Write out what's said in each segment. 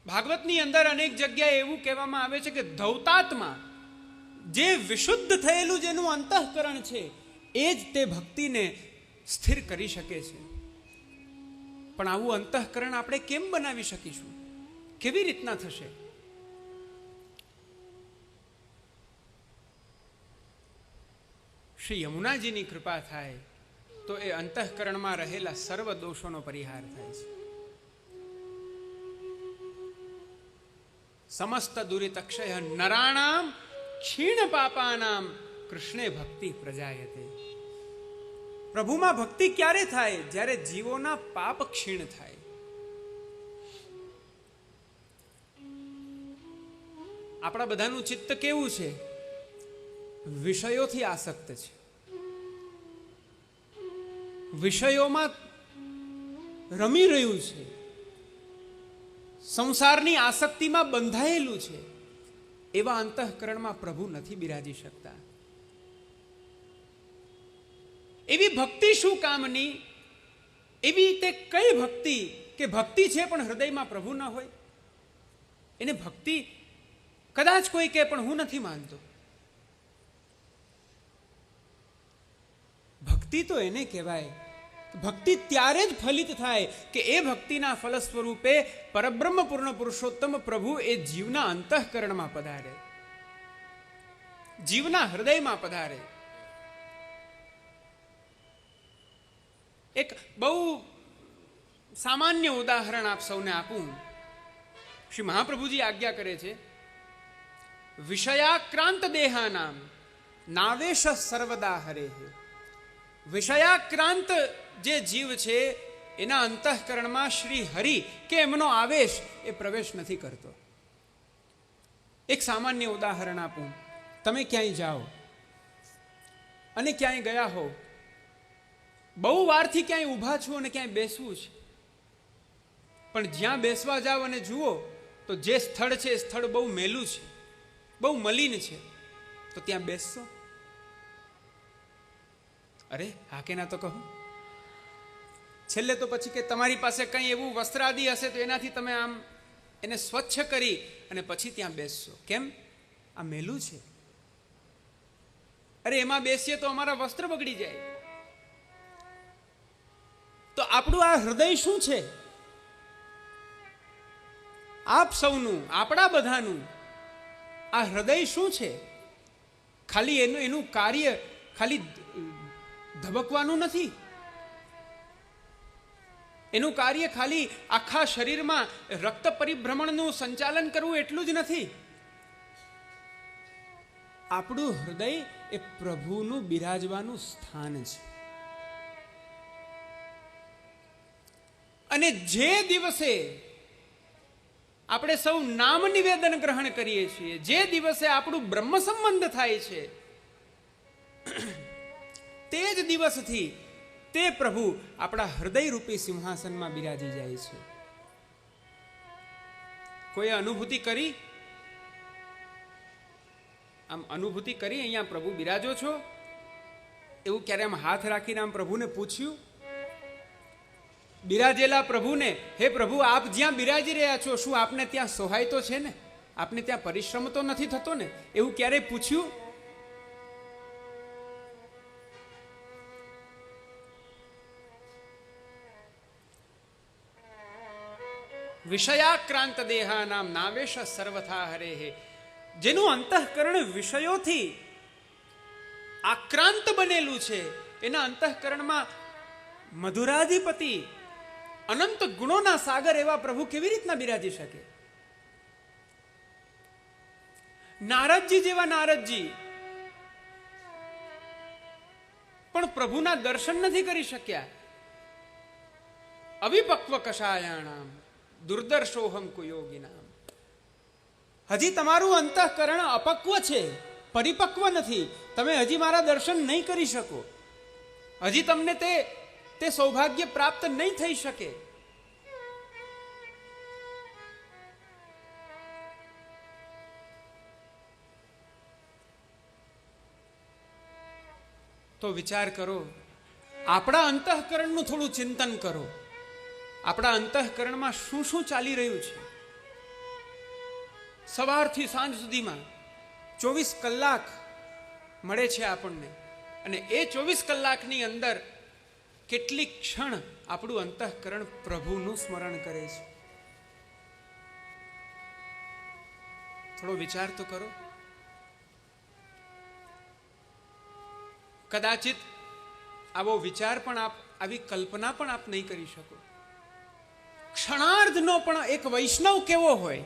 ભાગવતની અંદર અનેક જગ્યાએ એવું કહેવામાં આવે છે કે ધૌતાત્મા, જે વિશુદ્ધ થયેલું જેનું અંતઃકરણ છે, એ જ તે ભક્તિને સ્થિર કરી શકે છે. પણ આવું અંતઃકરણ આપણે કેમ બનાવી શકીશું? કેવી રીતના થશે? શ્રી યમુનાજીની કૃપા થાય તો એ અંતઃકરણમાં રહેલા સર્વ દોષોનો પરિહાર થાય છે. સમસ્ત દુરિતક્ષય નરાણામ ક્ષીણ પાપાનામ કૃષ્ણે ભક્તિ પ્રજાયતે. પ્રભુમાં ભક્તિ ક્યારે થાય? જ્યારે જીવોના પાપ ક્ષીણ થાય. આપણા બધાનું ચિત્ત કેવું છે? વિષયોથી આસક્ત છે. વિષયોમાં રમી રહ્યું છે, સંસારની આસક્તિમાં બંધાયેલું છે. એવા અંતઃકરણમાં પ્રભુ નથી બિરાજી શકતા. એવી ભક્તિ શું કામની? એવી તે કઈ ભક્તિ કે ભક્તિ છે પણ હૃદયમાં પ્રભુ ન હોય? એને ભક્તિ કદાચ કોઈ કહે, પણ હું નથી માનતો. ભક્તિ તો એને કહેવાય. ભક્તિ ત્યારે જ ફલિત થાય કે એ ભક્તિના ફલ સ્વરૂપે પરબ્રહ્મ પૂર્ણ પુરુષોત્તમ પ્રભુ એ જીવના અંતઃકરણમાં પધારે, જીવના હૃદયમાં પધારે. એક બહુ સામાન્ય ઉદાહરણ આપ સૌને આપું. શ્રી મહાપ્રભુજી આજ્ઞા કરે છે, વિષયાક્રાંત દેહાનામ નાવેશ સર્વદા હરે. વિષયાક્રાંત જે જીવ છે એના અંતઃકરણમાં શ્રી હરિ કે એમનો આવેશ એ પ્રવેશ નથી કરતો. એક સામાન્ય ઉદાહરણ આપું. તમે ક્યાંય જાઓ અને ક્યાંય ગયા હો, બહુ વારથી ક્યાંય ઊભા છો અને ક્યાંય બેસવું છે, પણ જ્યાં બેસવા જાઓ અને જુઓ તો જે સ્થળ છે એ સ્થળ બહુ મેલું છે, બહુ મલિન છે, તો ત્યાં બેસશો? અરે હા કે ના તો કહું. છેલ્લે તો પછી કે તમારી પાસે કંઈ એવું વસ્ત્રાદિ હશે તો એનાથી તમે આમ એને સ્વચ્છ કરી અને પછી ત્યાં બેસશો. કેમ? આ મેલું છે. અરે એમાં બેસીએ તો અમારા વસ્ત્ર બગડી જાય. તો આપણું આ હૃદય શું છે? આપ સૌનું, આપણા બધાનું આ હૃદય શું છે? ખાલી એનું કાર્ય ખાલી ધબકવાનું નથી. એનું કાર્ય ખાલી આખા શરીરમાં રક્ત પરિભ્રમણનું સંચાલન કરવું એટલું જ નથી. આપણું હૃદય એ પ્રભુનું બિરાજવાનું સ્થાન છે. અને જે દિવસે આપણે સૌ નામ નિવેદન ગ્રહણ કરીએ છીએ, જે દિવસે આપણું બ્રહ્મ સંબંધ થાય છે, તે જ દિવસથી તે પ્રભુ આપણા હૃદયરૂપી સિંહાસનમાં બિરાજી જાય છે. કોઈ અનુભૂતિ કરી? આમ અનુભૂતિ કરી અહીંયા પ્રભુ બિરાજો છો એવું ક્યારે આમ હાથ રાખીને આમ પ્રભુને પૂછ્યું? બિરાજેલા પ્રભુને, હે પ્રભુ આપ જ્યાં બિરાજી રહ્યા છો, શું આપને ત્યાં સોહાય તો છે ને? આપને ત્યાં પરિશ્રમ તો નથી થતો ને? એવું ક્યારેય પૂછ્યું? વિષયાક્રાંત દેહાનામ નાવેશ સર્વથા હરે. જેનું અંતઃકરણ વિષયોથી આક્રાંત બનેલું છે, એના અંતઃકરણમાં મધુરાધિપતિ અનંત ગુણોના સાગર એવા પ્રભુ કેવી રીતના બિરાજી શકે? નારદજી જેવા નારદજી પણ પ્રભુના દર્શન નથી કરી શક્યા. અવિપક્વ કષાયાણામ દુર્દર્શોહમ કુયોગિનામ. હજી તમારું અંતઃકરણ અપક્વ છે, પરિપક્વ નથી. તમે હજી મારા દર્શન નહીં કરી શકો. હજી તમને તે સૌભાગ્ય પ્રાપ્ત નહીં થઈ શકે. તો વિચાર કરો, આપણા અંતઃકરણનું થોડું ચિંતન કરો. આપણા અંતઃકરણમાં શું શું ચાલી રહ્યું છે? સવારથી સાંજ સુધીમાં 24 કલાક મળે છે આપણને, અને એ 24 કલાકની અંદર કેટલીક ક્ષણ આપણું અંતઃકરણ પ્રભુનું સ્મરણ કરે છે. થોડો વિચાર તો કરો. કદાચિત આવો વિચાર પણ આપ, આવી કલ્પના પણ આપ નહીં કરી શકો. ક્ષણાર્ધનો પણ એક વૈષ્ણવ કેવો હોય,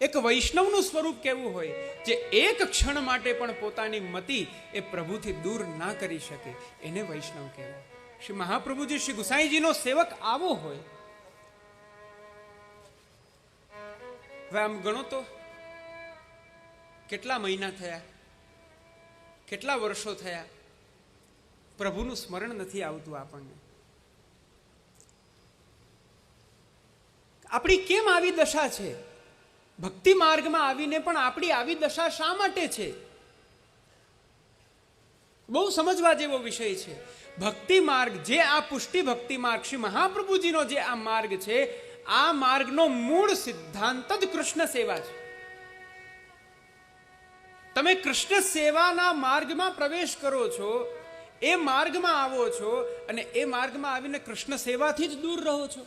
એક વૈષ્ણવનું સ્વરૂપ કેવું હોય, જે એક ક્ષણ માટે પણ પોતાની મતિ એ પ્રભુથી દૂર ના કરી શકે, એને વૈષ્ણવ કહેવાય. શ્રી મહાપ્રભુજી, શ્રી ગુસાઈજીનો સેવક આવો હોય. હવે આમ ગણો તો કેટલા મહિના થયા, કેટલા વર્ષો થયા, પ્રભુનું સ્મરણ નથી આવતું આપણને. આપણી કેમ આવી દશા છે? ભક્તિ માર્ગમાં આવીને પણ આપણી આવી દશા શા માટે છે? બહુ સમજવા જેવો વિષય છે. ભક્તિ માર્ગ, જે આ પુષ્ટિ ભક્તિ માર્ગ, શ્રી મહાપ્રભુજીનો જે આ માર્ગ છે, આ માર્ગનો મૂળ સિદ્ધાંત જ કૃષ્ણ સેવા છે. તમે કૃષ્ણ સેવાના માર્ગમાં પ્રવેશ કરો છો, એ માર્ગમાં આવો છો, અને એ માર્ગમાં આવીને કૃષ્ણ સેવાથી જ દૂર રહો છો,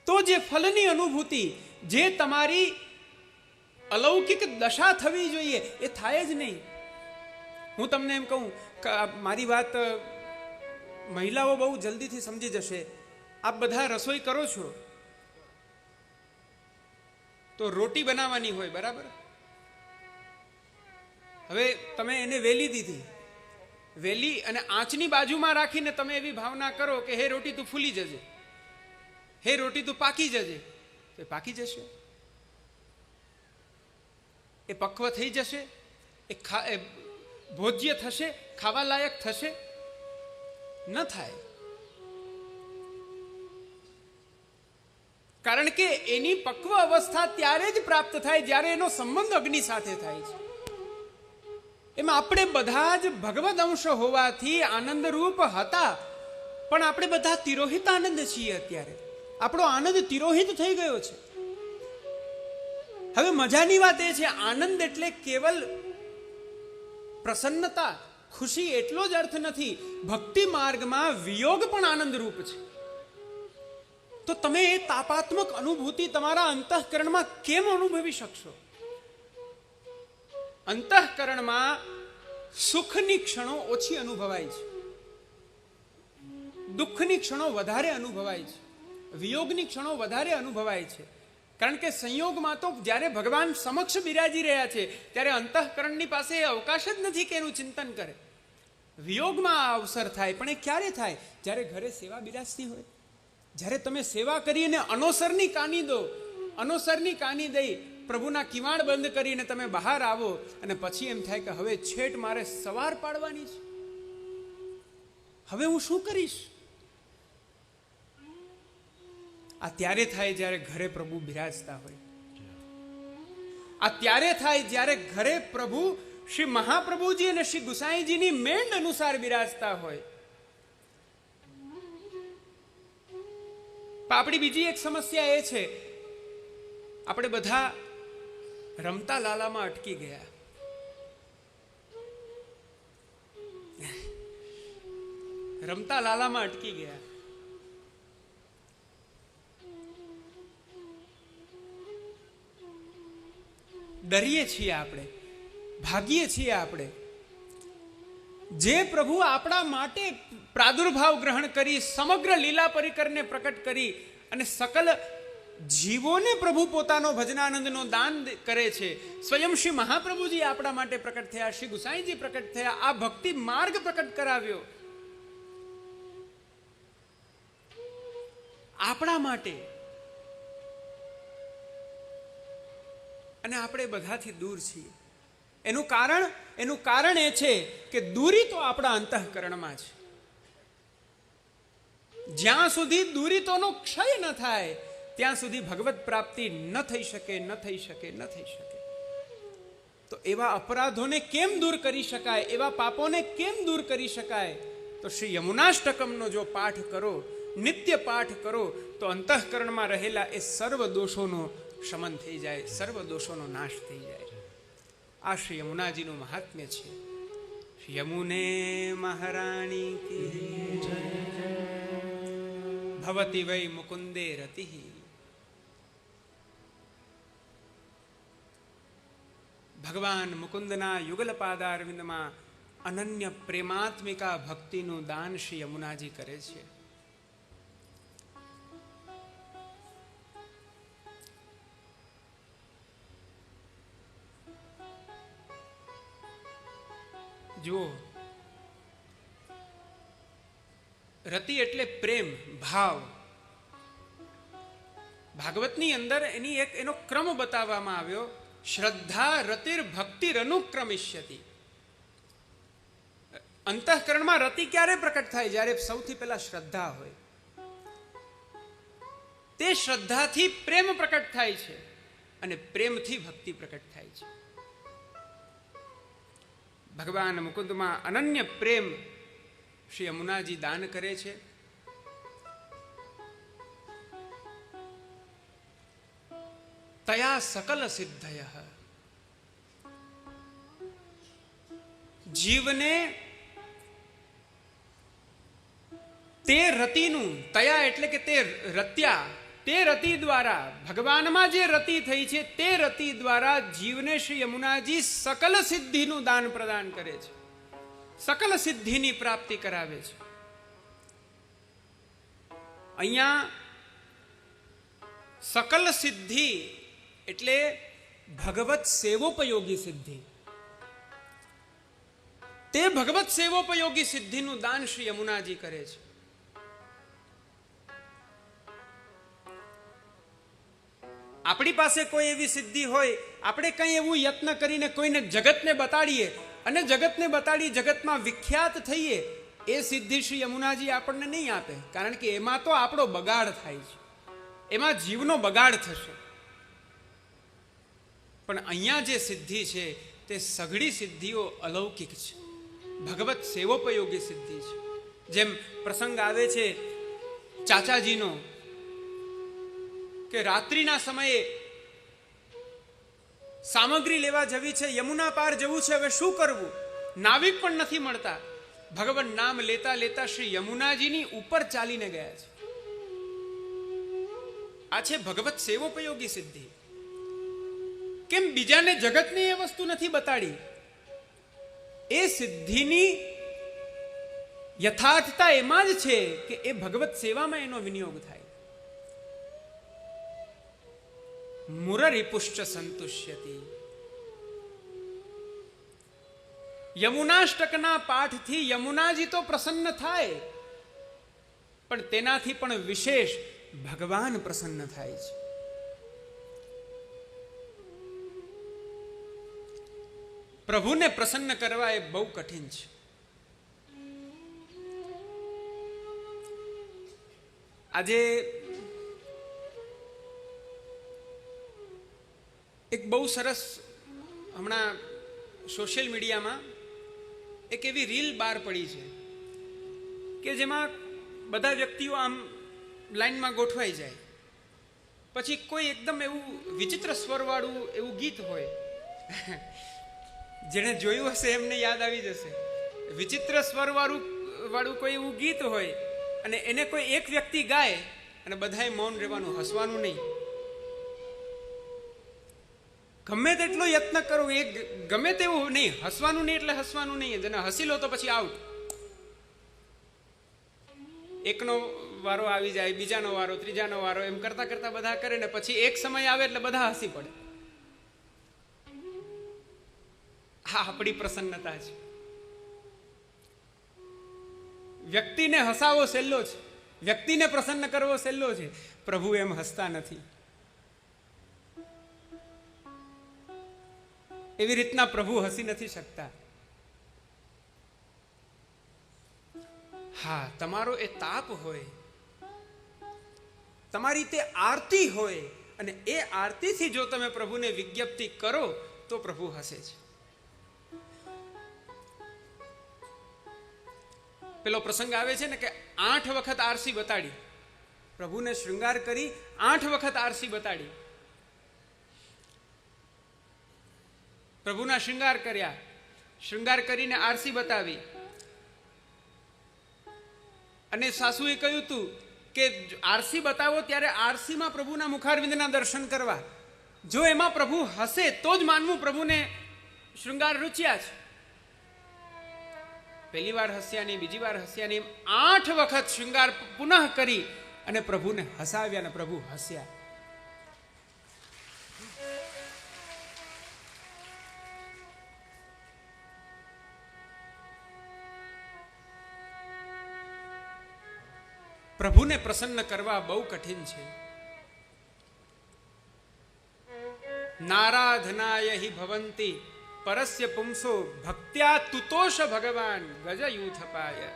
તો જે ફલની અનુભૂતિ, જે તમારી અલૌકિક દશા થવી જોઈએ, એ થાય જ નહીં. હું તમને એમ કહું, મારી વાત મહિલાઓ બહુ જલ્દીથી સમજી જશે. આપ બધા રસોઈ કરો છો તો રોટી બનાવવાની હોય, બરાબર? હવે તમે એને વેલી દીધી, વેલી અને આંચની બાજુમાં રાખીને તમે એવી ભાવના કરો કે હે રોટી તું ફૂલી જજે, હે રોટી તું પાકી જજે, તો એ પાકી જશે? એ પક્વ થઈ જશે? એ ભોજ્ય થશે? ખાવા લાયક થશે? ન થાય. કારણ કે એની પક્વ અવસ્થા ત્યારે જ પ્રાપ્ત થાય જ્યારે એનો સંબંધ અગ્નિ સાથે થાય છે. એમાં આપણે બધા જ ભગવદ અંશ હોવાથી આનંદરૂપ હતા, પણ આપણે બધા તિરોહિત આનંદ છીએ. અત્યારે આપણો આનંદ તિરોહિત થઈ ગયો છે. હવે મજાની વાત એ છે, આનંદ એટલે કેવલ પ્રસન્નતા, ખુશી એટલો જ અર્થ નથી. ભક્તિ માર્ગમાં વિયોગ પણ આનંદરૂપ છે. તો તમે એ તાપાત્મક અનુભૂતિ તમારા અંતઃકરણમાં કેમ અનુભવી શકશો? અંતઃકરણમાં સુખની ક્ષણો ઓછી અનુભવાય છે, દુઃખની ક્ષણો વધારે અનુભવાય છે, વિયોગની ક્ષણો વધારે અનુભવાય છે. કારણ કે સંયોગમાં તો જ્યારે ભગવાન સમક્ષ બિરાજી રહ્યા છે ત્યારે અંતઃકરણની પાસે અવકાશ જ નથી કે એનું ચિંતન કરે. વિયોગમાં આ અવસર થાય, પણ એ ક્યારે થાય? જ્યારે ઘરે સેવા બિરાજતી હોય, જ્યારે તમે સેવા કરીને અનોસરની કાની દો, અનોસરની કાની દઈ પ્રભુના કિવાડ બંધ કરીને તમે બહાર આવો, અને પછી એમ થાય કે હવે છેટ મારે સવાર પાડવાની છે, હવે હું શું કરીશ? આ ત્યારે થાય જ્યારે ઘરે પ્રભુ બિરાજતા હોય. આ ત્યારે થાય જ્યારે ઘરે પ્રભુ શ્રી મહાપ્રભુજી અને શ્રી ગુસાઈજીની મેંડ અનુસાર બિરાજતા હોય. આપણી બીજી એક સમસ્યા એ છે, આપણે બધા રમતા લાલામાં અટકી ગયા. રમતા લાલામાં અટકી ગયા. ડરીએ છીએ આપણે, ભાગીએ છીએ આપણે. જે પ્રભુ આપણા માટે પ્રાદુર્ભાવ ગ્રહણ કરી, સમગ્ર લીલા પરિકરને પ્રકટ કરી અને સકલ જીવોને પ્રભુ પોતાનો ભજનાનંદનો દાન કરે છે, સ્વયં શ્રી મહાપ્રભુજી આપણા માટે પ્રકટ થયા, શ્રી ગુસાઈજી પ્રકટ થયા, આ ભક્તિ માર્ગ પ્રકટ કરાવ્યો આપણા માટે, અને આપણે બધાથી દૂર છીએ. એનું કારણ એ છે કે દૂરી તો આપણા અંતઃકરણમાં છે. જ્યાં સુધી દૂરિતોનો ક્ષય ન થાય ત્યાં સુધી ભગવત પ્રાપ્તિ ન થઈ શકે, ન થઈ શકે, ન થઈ શકે. તો એવા અપરાધોને કેમ દૂર કરી શકાય, એવા પાપોને કેમ દૂર કરી શકાય? તો શ્રી યમુનાષ્ટકમનો જો પાઠ કરો, નિત્ય પાઠ કરો, તો અંતઃકરણમાં રહેલા એ સર્વ દોષોનો શમન થઈ જાય, સર્વ દોષોનો નાશ થઈ જાય. આ શ્રી યમુનાજીનું મહાત્મ્ય છે. યમુને મહારાણી કી જય. ભવતી વૈ મુકુંદે રતિ. ભગવાન મુકુંદના યુગલ પાદારવિંદમાં અનન્ય પ્રેમાત્મિકા ભક્તિનું દાન શ્રી યમુનાજી કરે છે. જુઓ, રતિ એટલે પ્રેમ, ભાવ. ભાગવતની અંદર એનો ક્રમ બતાવવામાં આવ્યો. શ્રદ્ધા રતિર ભક્તિર અનુક્રમિષ્યતિ. અંતઃકરણમાં રતિ ક્યારે પ્રકટ થાય? જ્યારે સૌથી પહેલા શ્રદ્ધા હોય. તે શ્રદ્ધાથી પ્રેમ પ્રકટ થાય છે અને પ્રેમથી ભક્તિ પ્રકટ થાય છે. ભગવાન મુકુંદમાં અનન્ય પ્રેમ શ્રી યમુનાજી દાન કરે છે. તયા સકલ સિદ્ધય. જીવને તે રતિનું, તયા એટલે કે તે રત્યા, તે રતિ દ્વારા, ભગવાનમાં જે રતિ થઈ છે તે રતિ દ્વારા જીવને શ્રી યમુનાજી સકલ સિદ્ધિનું દાન પ્રદાન કરે છે, સકલ સિદ્ધિની પ્રાપ્તિ કરાવે છે. અહીંયા સકલ સિદ્ધિ એટલે ભગવત સેવોપયોગી સિદ્ધિ. તે ભગવત સેવોપયોગી સિદ્ધિનું દાન શ્રી યમુનાજી કરે છે. આપણી પાસે કોઈ એવી સિદ્ધિ હોય, આપણે કંઈ એવું યત્ન કરીને કોઈને જગતને બતાડીએ અને જગતને બતાડી જગતમાં વિખ્યાત થઈએ, એ સિદ્ધિ શ્રી યમુનાજી આપણને નહીં આપે. કારણ કે એમાં તો આપણો બગાડ થાય છે, એમાં જીવનો બગાડ થશે. પણ અહીંયા જે સિદ્ધિ છે તે સઘળી સિદ્ધિઓ અલૌકિક છે, ભગવત સેવોપયોગી સિદ્ધિ છે. જેમ પ્રસંગ આવે છે ચાચાજીનો કે રાત્રિના સમયે સામગ્રી લેવા જવી છે, યમુના પાર જવું છે, હવે શું કરવું? નાવિક પણ નથી મળતા. ભગવાન નામ લેતા લેતા શ્રી યમુનાજીની ઉપર ચાલીને ગયા છે. આ છે ભગવત સેવોપયોગી સિદ્ધિ. કેમ બીજાને જગતની એ વસ્તુ નથી બતાડી? એ સિદ્ધિની યથાર્થતા એમાં જ છે કે એ ભગવત સેવામાં એનો વિનિયોગ થાય. મુરરિપુશ્ચ સંતુષ્યતિ. યમુનાષ્ટકના પાઠથી યમુનાજી તો પ્રસન્ન થાય, પણ તેનાથી પણ વિશેષ ભગવાન પ્રસન્ન થાય છે. પ્રભુને પ્રસન્ન કરવા એ બહુ કઠિન છે. આજે એક બહુ સરસ હમણાં સોશિયલ મીડિયામાં એક એવી રીલ બહાર પડી છે કે જેમાં બધા વ્યક્તિઓ આમ લાઈનમાં ગોઠવાઈ જાય, પછી કોઈ એકદમ એવું વિચિત્ર સ્વરવાળું એવું ગીત હોય. જેને જોયું હશે એમને યાદ આવી જશે. વિચિત્ર સ્વરવાળું કોઈ એવું ગીત હોય અને એને કોઈ એક વ્યક્તિ ગાય અને બધાએ મૌન રહેવાનું, હસવાનું નહીં. ગમે તેટલો યત્ન કરો, એ ગમે તેવું નહીં, હસવાનું નહીં એટલે હસવાનું નહીં. જેને હસી લો તો પછી આઉટ. એકનો વારો આવી જાય, બીજાનો વારો, ત્રીજાનો વારો, એમ કરતા કરતા બધા કરે ને પછી એક સમય આવે એટલે બધા હસી પડે. હા, આપણી પ્રસન્નતા છે. વ્યક્તિને હસાવો સહેલો છે, વ્યક્તિને પ્રસન્ન કરવો સહેલો છે. પ્રભુ એમ હસતા નથી. એવી રીતના પ્રભુ હસી નથી શકતા. હા, તમારો એ તાપ હોય, તમારી તે આરતી હોય, અને એ આરતીથી જો તમે પ્રભુને વિજ્ઞપ્તિ કરો તો પ્રભુ હસે છે. પેલો પ્રસંગ આવે છે ને કે 8 વખત આરસી બતાડી, પ્રભુને શૃંગાર કરી 8 વખત આરસી બતાડી. પ્રભુના શૃંગાર કર્યા, શૃંગાર કરીને આરસી બતાવી, અને સાસુએ કહ્યું હતું કે આરસી બતાવો ત્યારે આરસીમાં પ્રભુના મુખારવિંદના દર્શન કરવા. જો એમાં પ્રભુ હસે તો જ માનવું પ્રભુને શૃંગાર રૂચ્યા છે. પહેલી વાર હસ્યા નહીં, બીજી વાર હસ્યા નહીં, 8 વખત શૃંગાર પુનઃ કરી અને પ્રભુને હસાવ્યા, અને પ્રભુ હસ્યા. પ્રભુને પ્રસન્ન કરવા બહુ કઠિન છે. નારાધનાય હિ ભવંતી પરસ્ય પુંસો ભક્ત્યા તુતોષ ભગવાન ગજયુથપાય.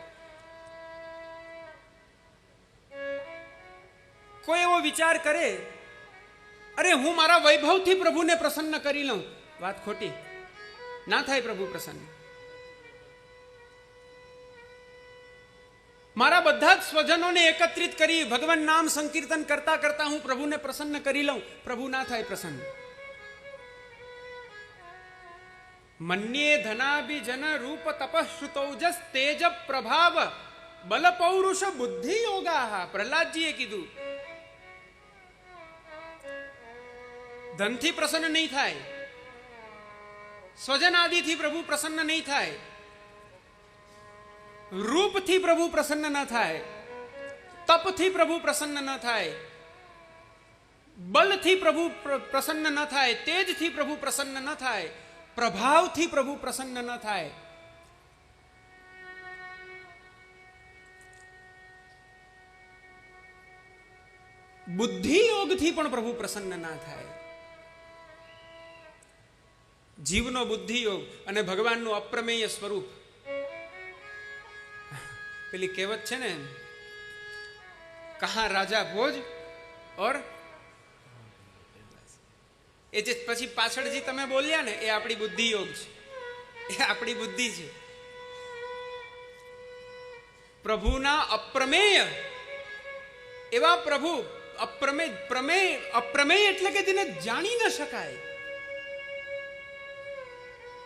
કોઈ એવો વિચાર કરે, અરે હું મારા વૈભવથી પ્રભુને પ્રસન્ન કરી લઉં, વાત ખોટી. ના થાય પ્રભુ પ્રસન્ન. મારા બધા જ સ્વજનોને એકત્રિત કરી ભગવાન નામ સંકીર્તન કરતા કરતા હું પ્રભુને પ્રસન્ન કરી લઉં, પ્રભુ ના થાય પ્રસન્ન. મન્યે ધનાભિજન રૂપ તપશ્રુતૌજસ તેજ પ્રભાવ બલ પૌરુષ બુદ્ધિ યોગા. પ્રહલાદજીએ કીધું, ધનથી પ્રસન્ન નહીં થાય, સ્વજન આદિથી પ્રભુ પ્રસન્ન નહીં થાય, રૂપથી પ્રભુ પ્રસન્ન ન થાય, તપથી પ્રભુ પ્રસન્ન ન થાય, બલથી પ્રભુ પ્રસન્ન ન થાય, તેજથી પ્રભુ પ્રસન્ન ન થાય, પ્રભાવથી પ્રભુ પ્રસન્ન ન થાય. બુદ્ધિ યોગથી પણ પ્રભુ પ્રસન્ન ના થાય. જીવનો બુદ્ધિ યોગ અને ભગવાનનું અપ્રમેય સ્વરૂપ. પેલી કહેવત છે ને, કહા રાજા ભોજ ઓર, એ જે પછી પાછળ જે તમે બોલ્યા ને એ આપણી બુદ્ધિ યોગ છે, એ આપણી બુદ્ધિ છે. પ્રભુના અપ્રમેય એવા પ્રભુ, અપ્રમેય એટલે કે જેને જાણી ન શકાય.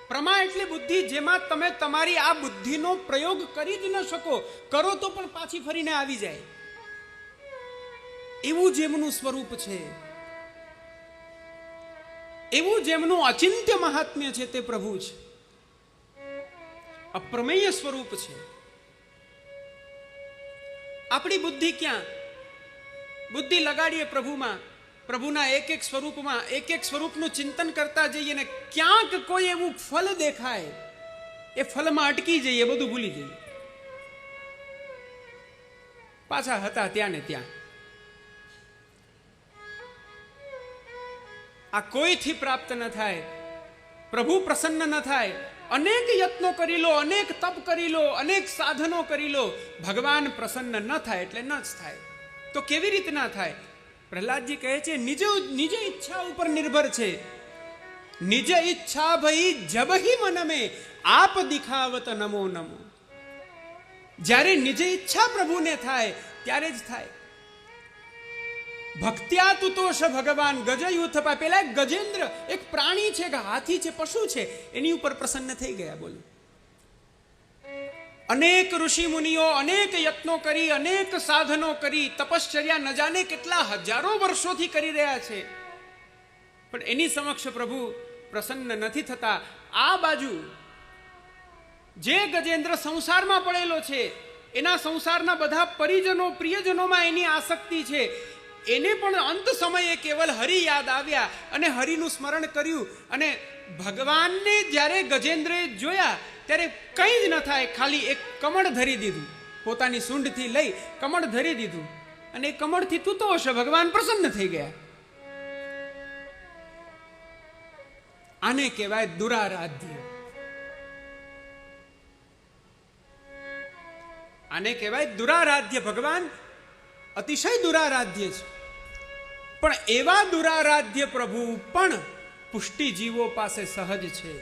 પ્રમા એટલે બુદ્ધિ, જેમાં તમે તમારી આ બુદ્ધિનો પ્રયોગ કરી જ ન શકો, કરો તો પણ પાછી ફરીને આવી જાય, એવું જેમનું સ્વરૂપ છે, એવું જેમનું અચિંત્ય મહાત્મ્ય છે તે પ્રભુ છે. અપ્રમેય સ્વરૂપ છે. આપણી બુદ્ધિ ક્યાં? બુદ્ધિ લગાડીએ પ્રભુમાં, પ્રભુના એક એક સ્વરૂપમાં, એક એક સ્વરૂપનું ચિંતન કરતા જઈએ ને ક્યાંક કોઈ એવું ફલ દેખાય, એ ફલમાં અટકી જઈએ, બધું ભૂલી જઈએ, પાછા હતા ત્યાં ને ત્યાં. આ કોઈથી પ્રાપ્ત ન થાય, પ્રભુ પ્રસન્ન ન થાય. અનેક યત્નો કરી લો, અનેક તપ કરી લો, અનેક સાધનો કરી લો, ભગવાન પ્રસન્ન ન થાય એટલે ન જ થાય. તો કેવી રીતના થાય? પ્રહલાદજી કહે છે, નિજ ઈચ્છા ઉપર નિર્ભર છે. નિજ ઈચ્છા ભઈ જબહી મન મે આપ દિખાવત નમો નમો. જ્યારે નિજ ઈચ્છા પ્રભુને થાય ત્યારે જ થાય. ભક્ત્યા તુતોષ ભગવાન ગજયુથપા. પેલા એક ગજેન્દ્ર, એક પ્રાણી છે, હાથી છે, પશુ છે, એની ઉપર પ્રસન્ન થઈ ગયા. બોલો, અનેક ઋષિ મુનિઓ અનેક યત્નો કરી, અનેક સાધનો કરી, તપશ્ચર્યા ન જાણે કેટલા હજારો વર્ષોથી કરી રહ્યા છે, પણ એની સમક્ષ પ્રભુ પ્રસન્ન નથી થતા. આ બાજુ જે ગજેન્દ્ર સંસારમાં પડેલો છે, એના સંસારના બધા પરિજનો પ્રિયજનોમાં એની આસક્તિ છે, એને પણ અંત સમયે કેવલ હરિ યાદ આવ્યા અને હરિનું સ્મરણ કર્યું, અને ભગવાનને જ્યારે ગજેન્દ્રએ જોયા ત્યારે કંઈ જ ન થાય, ખાલી એક કમળ ધરી દીધું, પોતાની સૂંઢથી લઈ કમળ ધરી દીધું, અને એ કમળથી તુતોષ ભગવાન પ્રસન્ન થઈ ગયા. આને કહેવાય દુરારાધ્ય. આને કહેવાય દુરારાધ્ય. ભગવાન અતિશય દુરારાધ્ય છે, પણ એવા દુરારાધ્ય પ્રભુ પણ પુષ્ટિજીવો પાસે સહજ છે.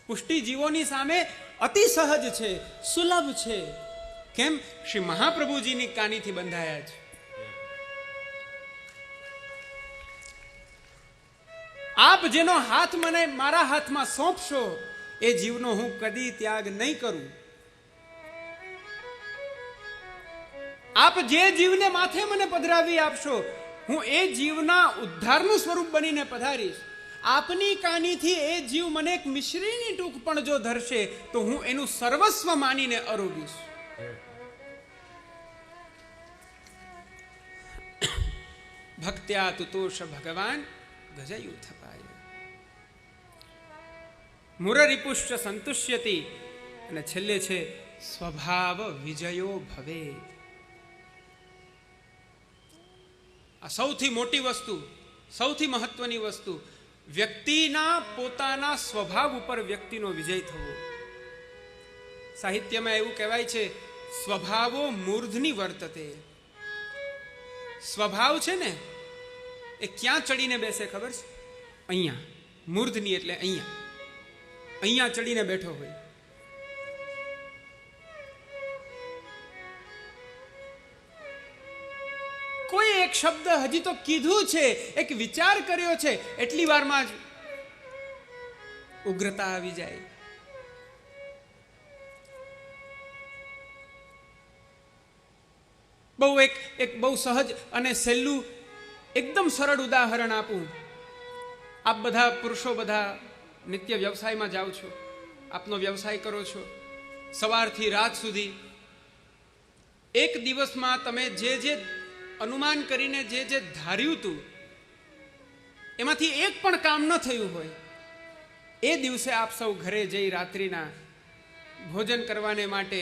પુષ્ટિજીવોની સામે અતિ સહજ છે, સુલભ છે. કેમ? શ્રી મહાપ્રભુજીની કાનીથી બંધાયા છે. આપ જેનો હાથ મને મારા હાથમાં સોંપશો એ જીવનો હું કદી ત્યાગ નહીં કરું. આપ જે જીવને માથે મને પધરાવી આપશો હું એ જીવના ઉદ્ધારનું સ્વરૂપ બનીને પધારીશ. આપની કાનીથી એ જીવ મને એક મિશ્રીની ટૂંક પણ જો ધરશે તો હું એનું સર્વસ્વ માનીને અરોગીશ. ભક્ત્યા તુતોષ ભગવાન ગજયુથ પાય મુરરિપુશ્ચ સંતુષ્યતિ. અને છેલ્લે છે સ્વભાવ વિજયો ભવે. આ સૌથી મોટી વસ્તુ, સૌથી મહત્વની વસ્તુ, વ્યક્તિના પોતાના સ્વભાવ ઉપર વ્યક્તિનો વિજય થવો. સાહિત્યમાં એવું કહેવાય છે સ્વભાવો મૂર્ધની વર્તતે. સ્વભાવ છે ને એ ક્યાં ચડીને બેસે ખબર છે? અહીંયા. મૂર્ધની એટલે અહીંયા, અહીંયા ચડીને બેઠો હોય. કોઈ એક શબ્દ હજી તો કીધું છે, એક વિચાર કર્યો છે, એટલી વારમાં જ ઉગ્રતા આવી જાય. બહુ એક બહુ સહજ અને સહેલું એકદમ સરળ ઉદાહરણ આપું. આપ બધા પુરુષો બધા નિત્ય વ્યવસાયમાં જાઓ છો, આપનો વ્યવસાય કરો છો, સવારથી રાત સુધી એક દિવસમાં તમે જે અનુમાન કરીને જે ધાર્યું હતું એમાંથી એક પણ કામ ન થયું હોય, એ દિવસે આપ સૌ ઘરે જઈ રાત્રિના ભોજન કરવાને માટે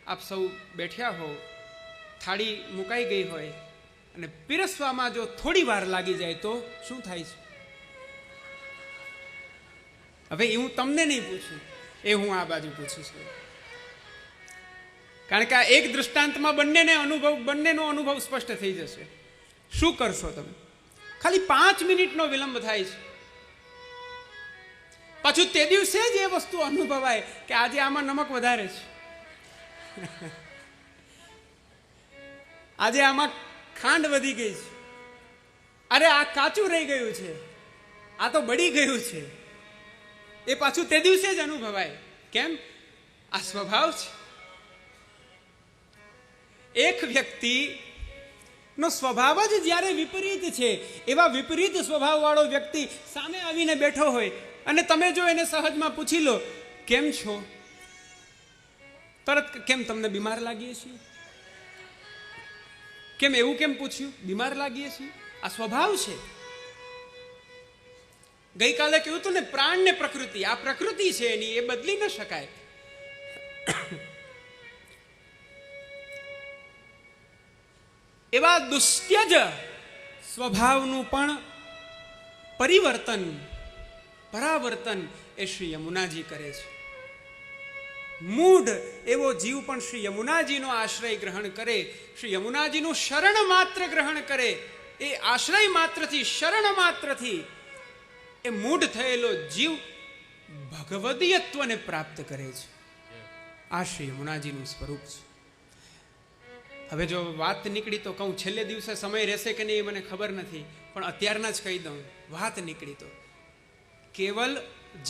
આપ સૌ બેઠ્યા હો, થાળી મુકાઈ ગઈ હોય અને પીરસવામાં જો થોડી વાર લાગી જાય તો શું થાય છે? હવે એ હું તમને નહીં પૂછું, એ હું આ બાજુ પૂછું છું. કારણ કે આ એક દૃષ્ટાંતમાં બંનેનો અનુભવ સ્પષ્ટ થઈ જશે. શું કરશો તમે? ખાલી 5 મિનિટનો વિલંબ થાય છે. પાછું તે દિવસે જ એ વસ્તુ અનુભવાય કે આજે આમાં નમક વધારે છે, આજે આમાં ખાંડ વધી ગઈ છે, અરે આ કાચું રહી ગયું છે, આ તો બળી ગયું છે. એ પાછું તે દિવસે જ અનુભવાય. કેમ? આ સ્વભાવ છે. એક વ્યક્તિનો સ્વભાવ જ જ્યારે વિપરીત છે, એવા વિપરીત સ્વભાવ વાળો વ્યક્તિ સામે આવીને બેઠો હોય અને તમે જો એને સહજમાં પૂછી લો કેમ છો, તરત કેમ તમને બીમાર લાગીએ છીએ? કેમ એવું કેમ પૂછ્યું? બીમાર લાગીએ છીએ. આ સ્વભાવ છે. ગઈકાલે કહ્યું હતું ને પ્રાણ ને પ્રકૃતિ, આ પ્રકૃતિ છે એની, એ બદલી ન શકાય. એવા દુસ્ત્યજ સ્વભાવનું પણ પરિવર્તન, પરાવર્તન એ શ્રી યમુનાજી કરે છે. મૂઢ એવો જીવ પણ શ્રી યમુનાજીનો આશ્રય ગ્રહણ કરે, શ્રી યમુનાજીનું શરણ માત્ર ગ્રહણ કરે, એ આશ્રય માત્રથી, શરણ માત્રથી એ મૂઢ થયેલો જીવ ભગવદીયત્વને પ્રાપ્ત કરે છે. આ શ્રી યમુનાજીનું સ્વરૂપ છે. હવે જો વાત નીકળી તો કહું, છેલ્લે દિવસે સમય રહેશે કે નહીં મને ખબર નથી, પણ અત્યારના જ કહી દઉં. વાત નીકળી તો કેવલ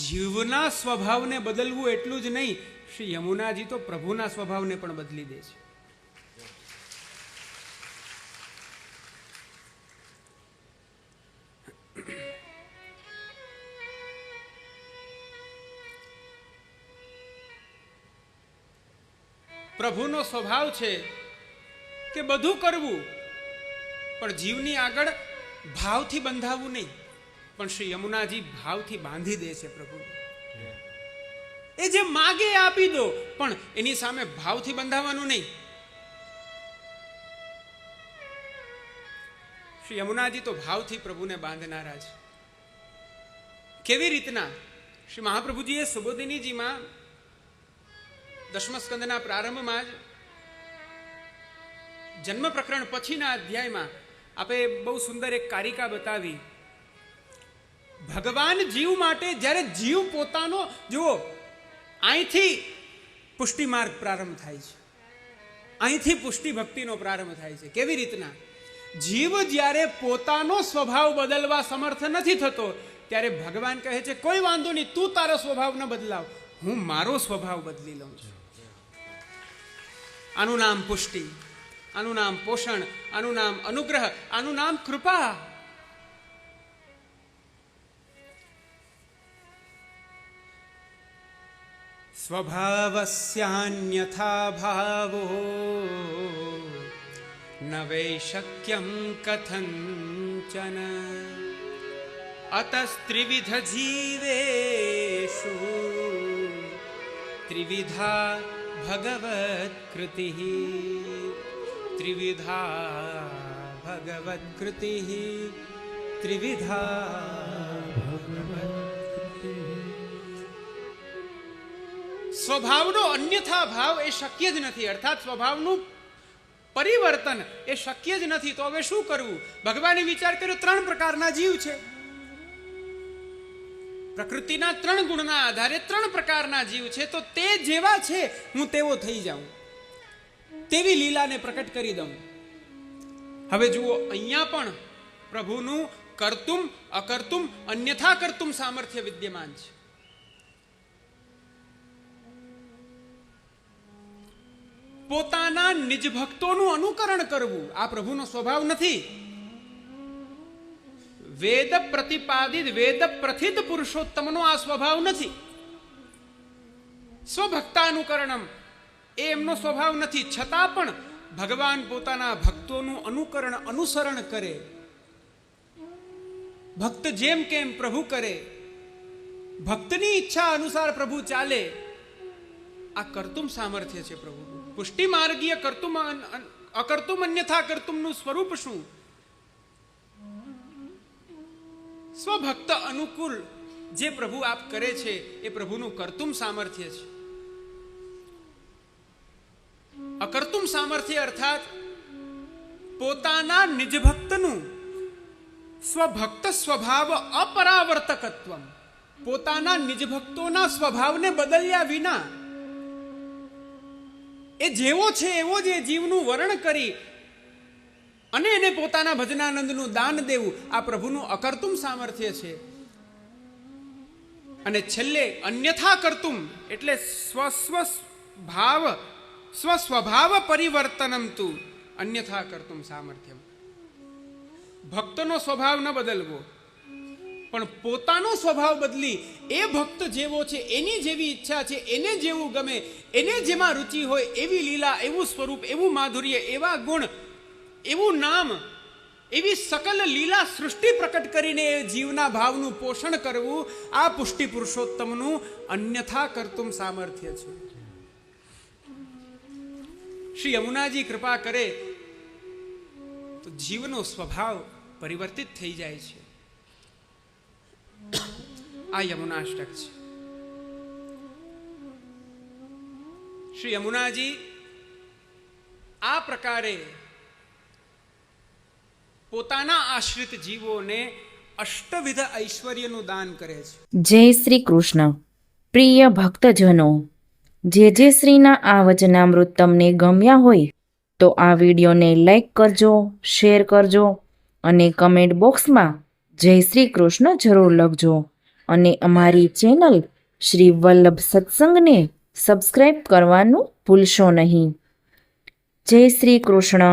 જીવના સ્વભાવને બદલવું એટલું જ નહીં, શ્રી યમુનાજી તો પ્રભુના સ્વભાવને પણ બદલી દે છે. પ્રભુનો સ્વભાવ છે કે બધું કરવું પણ જીવની આગળ ભાવથી બંધાવવું નહીં. પણ શ્રી યમુનાજી ભાવથી બાંધી દે છે પ્રભુ. એ જે માગે આપી દો, પણ એની સામે ભાવથી બંધાવવાનું નહીં. શ્રી યમુનાજી તો ભાવથી પ્રભુને બાંધનારા છે. કેવી રીતના? શ્રી મહાપ્રભુજીએ સુબોધિનીજીમાં 10મ સ્કંદના પ્રારંભમાં જ જન્મ પ્રકરણ પછીના અધ્યાયમાં આપે બહુ સુંદર એક કારિકા બતાવી. ભગવાન જીવ માટે જ્યારે જીવ પોતાનો, જુઓ, અહીંથી પુષ્ટિ માર્ગ પ્રારંભ થાય છે, અહીંથી પુષ્ટિ ભક્તિનો પ્રારંભ થાય છે. કેવી રીતના? જીવ જ્યારે પોતાનો સ્વભાવ બદલવા સમર્થ નથી થતો ત્યારે ભગવાન કહે છે કોઈ વાંધો નહીં, તું તારો સ્વભાવ ન બદલાવ, હું મારો સ્વભાવ બદલી લઉં છું. આનું નામ પુષ્ટિ, આનું નામ પોષણ, આનું નામ અનુગ્રહ, આનું નામ કૃપા. સ્વભાવસ્યાન્યથા ભાવો ન વૈ શક્યમ કથંચન અતસ્ત્રિવિધ જીવેષુ ત્રિવિધા ભગવત કૃતિ. ત્રિવિધા ભગવત કૃતિ, ત્રિવિધા ભગવત. સ્વભાવનો અન્યથા ભાવ એ શક્ય જ નથી, અર્થાત સ્વભાવનું પરિવર્તન એ શક્ય જ નથી. તો હવે શું કરવું? ભગવાને વિચાર કર્યો 3 પ્રકારના જીવ છે. પ્રકૃતિના 3 ગુણના આધારે 3 પ્રકારના જીવ છે. તો તે જેવા છે હું તેવો થઈ જાઉં, તેવી લીલાને પ્રકટ કરી દઉં. હવે જુઓ, અહીંયા પણ પ્રભુનું કર્તુમ અકર્તુમ અન્યથા કર્તુમ સામર્થ્ય વિદ્યમાન છે. પોતાના નિજ ભક્તોનું અનુકરણ કરવું આ પ્રભુનો સ્વભાવ નથી. વેદ પ્રતિપાદિત વેદ પ્રથિત પુરુષોત્તમનો આ સ્વભાવ નથી. સ્વભક્તાનુકરણમ એ એમનો સ્વભાવ નથી. છતાં પણ ભગવાન પોતાના ભક્તોનું અનુસરણ કરે. ભક્ત જેમ કેમ પ્રભુ કરે, ભક્તની ઈચ્છા અનુસાર પ્રભુ ચાલે. આ કર્તુમ સામર્થ્ય છે પ્રભુનું. પુષ્ટિ માર્ગીય કર્તુમ અકર્તુમ અન્યથા કર્તુમનું સ્વરૂપ શું? સ્વભક્ત અનુકૂળ જે પ્રભુ આપ કરે છે એ પ્રભુનું કર્તુમ સામર્થ્ય છે. અકર્તુમ સામર્થ્ય અર્થાત પોતાના નિજ ભક્તનું સ્વભક્ત સ્વભાવ અપરાવર્તકત્વ, પોતાના નિજ ભક્તોના સ્વભાવને બદલ્યા વિના એ જેવો છે એવો જ જીવનું વર્ણન કરી અને એને પોતાના ભજનાનંદનું દાન દેવું આ પ્રભુનું અકર્તુમ સામર્થ્ય છે. અને છેલ્લે અન્યથા કર્તુમ એટલે સ્વસ્વભાવ પરિવર્તનમ તું અન્યથા કર્તુમ સામર્થ્યમ. ભક્તનો સ્વભાવ ન બદલવો, પણ પોતાનો સ્વભાવ બદલી એ ભક્ત જેવો છે એની જેવી ઈચ્છા છે, એને જેવું ગમે, એને જેમાં રુચિ હોય એવી લીલા, એવું સ્વરૂપ, એવું માધુર્ય, એવા ગુણ, એવું નામ, એવી સકલ લીલા સૃષ્ટિ પ્રકટ કરીને એ જીવના ભાવનું પોષણ કરવું આ પુષ્ટિ પુરુષોત્તમનું અન્યથા કર્તુમ સામર્થ્ય છે. શ્રી યમુનાજી કૃપા કરે તો જીવનો સ્વભાવ પરિવર્તિત થઈ જાય છે. આ યમુનાષ્ટક છે. શ્રી યમુનાજી આ પ્રકારે પોતાના આશ્રિત જીવોને અષ્ટવિધ ઐશ્વર્યનું દાન કરે છે. જય શ્રી કૃષ્ણ. પ્રિય ભક્તજનો, જે શ્રીના આ વચનામૃત તમને ગમ્યા હોય તો આ વિડીયોને લાઈક કરજો, શેર કરજો અને કમેન્ટ બોક્સમાં જય શ્રી કૃષ્ણ જરૂર લખજો. અને અમારી ચેનલ શ્રી વલ્લભ સત્સંગને સબસ્ક્રાઈબ કરવાનું ભૂલશો નહીં. જય શ્રી કૃષ્ણ.